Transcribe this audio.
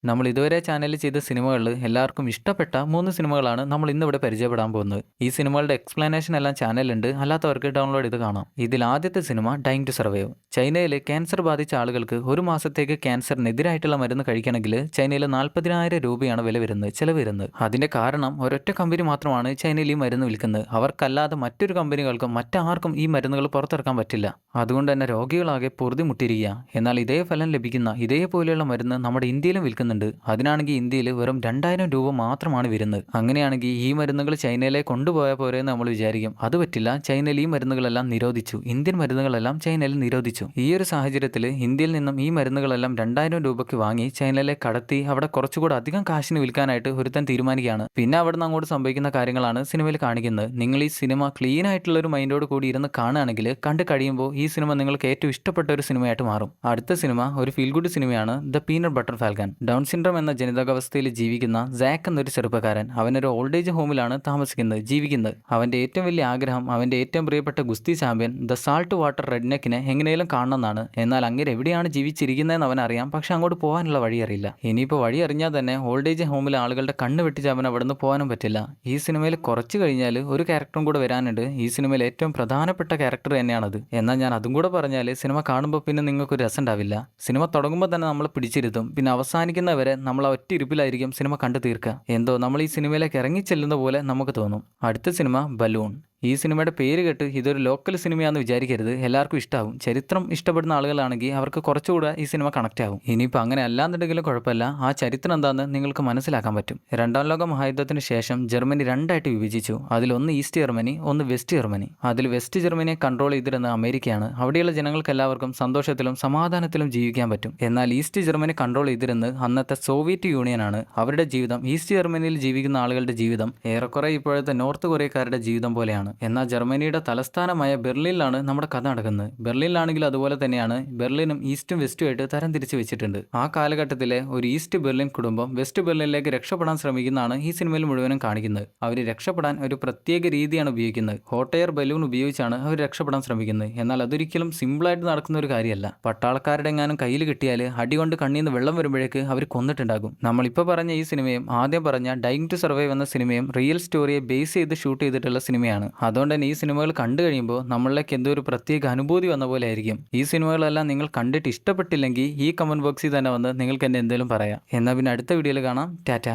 നമ്മൾ ഇതുവരെ ചാനലിൽ ചെയ്ത സിനിമകളിൽ എല്ലാവർക്കും ഇഷ്ടപ്പെട്ട 3 സിനിമകളാണ് നമ്മൾ ഇന്നിവിടെ പരിചയപ്പെടാൻ പോകുന്നത്. ഈ സിനിമകളുടെ എക്സ്പ്ലനേഷൻ എല്ലാം ചാനലുണ്ട്, അല്ലാത്തവർക്ക് ഡൗൺലോഡ് ചെയ്ത് കാണാം. ഇതിൽ ആദ്യത്തെ സിനിമ ഡൈങ് ടു സർവൈവ്. ചൈനയിൽ ക്യാൻസർ ബാധിച്ച ആളുകൾക്ക് ഒരു മാസത്തേക്ക് ക്യാൻസറിനെതിരായിട്ടുള്ള മരുന്ന് കഴിക്കണമെങ്കിൽ ചൈനയിൽ 40,000 രൂപയാണ് ചെലവ് വരുന്നത്. അതിന്റെ കാരണം ഒരൊറ്റ കമ്പനി മാത്രമാണ് ചൈനയിൽ ഈ മരുന്ന് വിൽക്കുന്നത്. അവർക്കല്ലാതെ മറ്റൊരു കമ്പനികൾക്കും മറ്റാർക്കും ഈ മരുന്നുകൾ പുറത്തിറക്കാൻ പറ്റില്ല. അതുകൊണ്ട് തന്നെ രോഗികളാകെ പൊറുതിമുട്ടിയിരിക്കുക. എന്നാൽ ഇതേ ഫലം ലഭിക്കുന്ന ഇതേപോലെയുള്ള മരുന്ന് നമ്മുടെ ഇന്ത്യയിലും വിൽക്കുന്നുണ്ട്. അതിനാണെങ്കിൽ ഇന്ത്യയിൽ വെറും 2,000 രൂപ മാത്രമാണ് വരുന്നത്. അങ്ങനെയാണെങ്കിൽ ഈ മരുന്നുകൾ ചൈനയിലേക്ക് കൊണ്ടുപോയാൽ പോരെന്ന് നമ്മൾ വിചാരിക്കും. അത് പറ്റില്ല. ചൈനയിൽ ഈ മരുന്നുകളെല്ലാം നിരോധിച്ചു. ഇന്ത്യൻ മരുന്നുകളെല്ലാം ചൈനയിൽ നിരോധിച്ചു. ഈ ഒരു സാഹചര്യത്തിൽ ഇന്ത്യയിൽ നിന്നും ഈ മരുന്നുകളെല്ലാം 2,000 രൂപയ്ക്ക് വാങ്ങി ചൈനയിലേക്ക് കടത്തി അവിടെ കുറച്ചുകൂടെ അധികം കാശിന് വിൽക്കാനായിട്ട് ഒരുത്തൻ തീരുമാനിക്കുകയാണ്. പിന്നെ അവിടെ നിന്ന് അങ്ങോട്ട് സംഭവിക്കുന്ന കാര്യങ്ങളാണ് സിനിമയിൽ കാണിക്കുന്നത്. നിങ്ങൾ ഈ സിനിമ ക്ലീൻ ആയിട്ടുള്ള ഒരു മൈൻഡോട് കൂടി ഇരുന്ന് കാണുകയാണെങ്കിൽ കണ്ടു കഴിയുമ്പോൾ ഈ സിനിമ നിങ്ങൾക്ക് ഏറ്റവും ഇഷ്ടപ്പെട്ട ഒരു സിനിമയായിട്ട് മാറും. അടുത്ത സിനിമ ഒരു ഫീൽ ഗുഡ് സിനിമയാണ് the peanut butter falcon. Down syndrome എന്ന ജനിതകാവസ്ഥയിൽ ജീവിക്കുന്ന സാക്ക് എന്നൊരു ചെറുപ്പക്കാരൻ അവനൊരു ഓൾഡ് ഏജ് ഹോമിലാണ് ജീവിക്കുന്നത്. അവന്റെ ഏറ്റവും വലിയ ആഗ്രഹം അവന്റെ ഏറ്റവും പ്രിയപ്പെട്ട ഗുസ്തി ചാമ്പ്യൻ ദ സാൾട്ട് വാട്ടർ റെഡ്നെക്കിനെ എങ്ങനെയും കാണണമെന്നാണ്. എന്നാൽ അങ്ങനെ എവിടെയാണ് ജീവിച്ചിരിക്കുന്നതെന്ന് അവൻ അറിയാം, പക്ഷെ അങ്ങോട്ട് പോകാനുള്ള വഴി അറിയില്ല. ഇനിയിപ്പോൾ വഴി അറിഞ്ഞാൽ തന്നെ ഓൾഡ് ഏജ് ഹോമിലെ ആളുകളുടെ കണ്ണ് വെട്ടിച്ച് അവൻ അവിടെ നിന്ന് പോകാനും പറ്റില്ല. ഈ സിനിമയിൽ കുറച്ച് കഴിഞ്ഞാൽ ഒരു ക്യാരക്ടറും കൂടെ വരാനുണ്ട്. ഈ സിനിമയിൽ ഏറ്റവും പ്രധാനപ്പെട്ട ക്യാരക്ടർ തന്നെയാണത്. എന്നാൽ ഞാൻ അതും കൂടെ പറഞ്ഞാൽ സിനിമ കാണുമ്പോൾ പിന്നെ നിങ്ങൾക്കൊരു രസം ഉണ്ടാവില്ല. സിനിമ തുടങ്ങുമ്പോൾ തന്നെ നമ്മൾ പിടിച്ചിരുത്തും, പിന്നെ അവസാനിക്കുന്നവരെ നമ്മൾ ആ ഒറ്റ ഇരിപ്പിലായിരിക്കും സിനിമ കണ്ടു തീർക്കുക. എന്തോ നമ്മൾ ഈ സിനിമയിലേക്ക് ഇറങ്ങിച്ചെല്ലുന്ന പോലെ നമുക്ക് തോന്നും. അടുത്ത സിനിമ ബലൂൺ. ഈ സിനിമയുടെ പേര് കേട്ട് ഇതൊരു ലോക്കൽ സിനിമയാണെന്ന് വിചാരിക്കരുത്. എല്ലാവർക്കും ഇഷ്ടമാവും. ചരിത്രം ഇഷ്ടപ്പെടുന്ന ആളുകളാണെങ്കിൽ അവർക്ക് കുറച്ചുകൂടെ ഈ സിനിമ കണക്റ്റ് ആവും. ഇനിയിപ്പോൾ അങ്ങനെ അല്ലാന്നുണ്ടെങ്കിലും കുഴപ്പമില്ല, ആ ചരിത്രം എന്താണെന്ന് നിങ്ങൾക്ക് മനസ്സിലാക്കാൻ പറ്റും. 2ാം ലോക മഹായുദ്ധത്തിന് ശേഷം ജർമ്മനി രണ്ടായിട്ട് വിഭജിച്ചു. അതിലൊന്ന് ഈസ്റ്റ് ജർമ്മനി, ഒന്ന് വെസ്റ്റ് ജർമ്മനി. അതിൽ വെസ്റ്റ് ജർമ്മനിയെ കൺട്രോൾ ചെയ്തിരുന്ന അമേരിക്കയാണ്. അവിടെയുള്ള ജനങ്ങൾക്ക് എല്ലാവർക്കും സന്തോഷത്തിലും സമാധാനത്തിലും ജീവിക്കാൻ പറ്റും. എന്നാൽ ഈസ്റ്റ് ജർമ്മനി കൺട്രോൾ ചെയ്തിരുന്നത് അന്നത്തെ സോവിയറ്റ് യൂണിയനാണ്. അവരുടെ ജീവിതം, ഈസ്റ്റ് ജർമ്മനിയിൽ ജീവിക്കുന്ന ആളുകളുടെ ജീവിതം ഏറെക്കുറെ ഇപ്പോഴത്തെ നോർത്ത് കൊറിയക്കാരുടെ ജീവിതം പോലെയാണ്. എന്നാൽ ജർമ്മനിയുടെ തലസ്ഥാനമായ ബെർലിനിലാണ് നമ്മുടെ കഥ നടക്കുന്നത്. ബെർലിനിലാണെങ്കിൽ അതുപോലെ തന്നെയാണ്. ബെർലിനും ഈസ്റ്റും വെസ്റ്റും ആയിട്ട് തരം തിരിച്ചു വെച്ചിട്ടുണ്ട്. ആ കാലഘട്ടത്തിലെ ഒരു ഈസ്റ്റ് ബെർലിൻ കുടുംബം വെസ്റ്റ് ബെർലിനിലേക്ക് രക്ഷപ്പെടാൻ ശ്രമിക്കുന്നതാണ് ഈ സിനിമയിൽ മുഴുവനും കാണിക്കുന്നത്. അവർ രക്ഷപ്പെടാൻ ഒരു പ്രത്യേക രീതിയാണ് ഉപയോഗിക്കുന്നത്. ഹോട്ട് എയർ ബലൂൺ ഉപയോഗിച്ചാണ് അവർ രക്ഷപ്പെടാൻ ശ്രമിക്കുന്നത്. എന്നാൽ അതൊരിക്കലും സിമ്പിളായിട്ട് നടക്കുന്ന ഒരു കാര്യമല്ല. പട്ടാളക്കാരുടെ എങ്ങാനും കയ്യിൽ കിട്ടിയാൽ അടികൊണ്ട് കണ്ണീന്ന് വെള്ളം വരുമ്പോഴേക്ക് അവർ കൊന്നിട്ടുണ്ടാകും. നമ്മളിപ്പോൾ പറഞ്ഞ ഈ സിനിമയും ആദ്യം പറഞ്ഞ ഡൈങ് ടു സർവൈവ് എന്ന സിനിമയും റിയൽ സ്റ്റോറിയെ ബേസ് ചെയ്ത് ഷൂട്ട് ചെയ്തിട്ടുള്ള സിനിമയാണ്. അതുകൊണ്ട് തന്നെ ഈ സിനിമകൾ കണ്ടു കഴിയുമ്പോൾ നമ്മളിലേക്ക് എന്തോ ഒരു പ്രത്യേക അനുഭൂതി വന്ന പോലെ ആയിരിക്കും. ഈ സിനിമകളെല്ലാം നിങ്ങൾ കണ്ടിട്ട് ഇഷ്ടപ്പെട്ടില്ലെങ്കിൽ ഈ കമന്റ് ബോക്സിൽ തന്നെ വന്ന് നിങ്ങൾക്ക് എന്നെ എന്തെങ്കിലും പറയാം. എന്നാൽ പിന്നെ അടുത്ത വീഡിയോയിൽ കാണാം. ടാറ്റ.